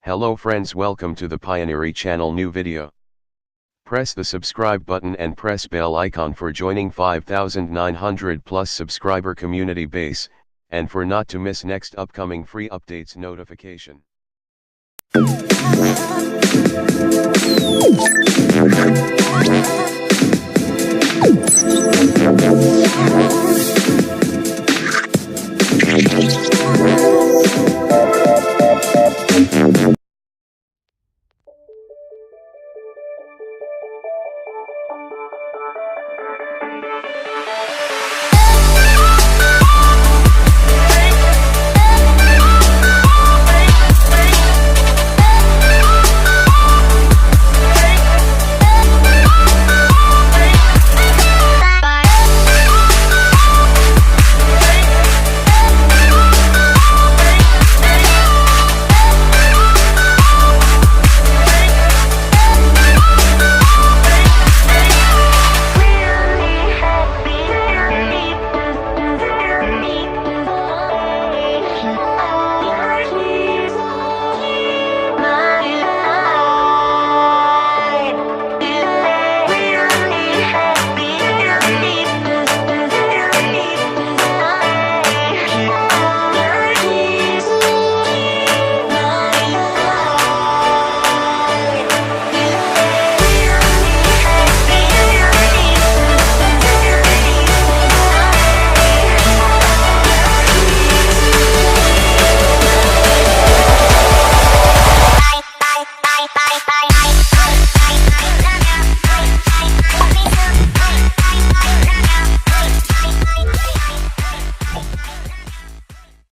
Hello friends, welcome to the Pioneery channel new video. Press the subscribe button and press bell icon for joining 5,900 plus subscriber community base, and for not to miss next upcoming free updates notification.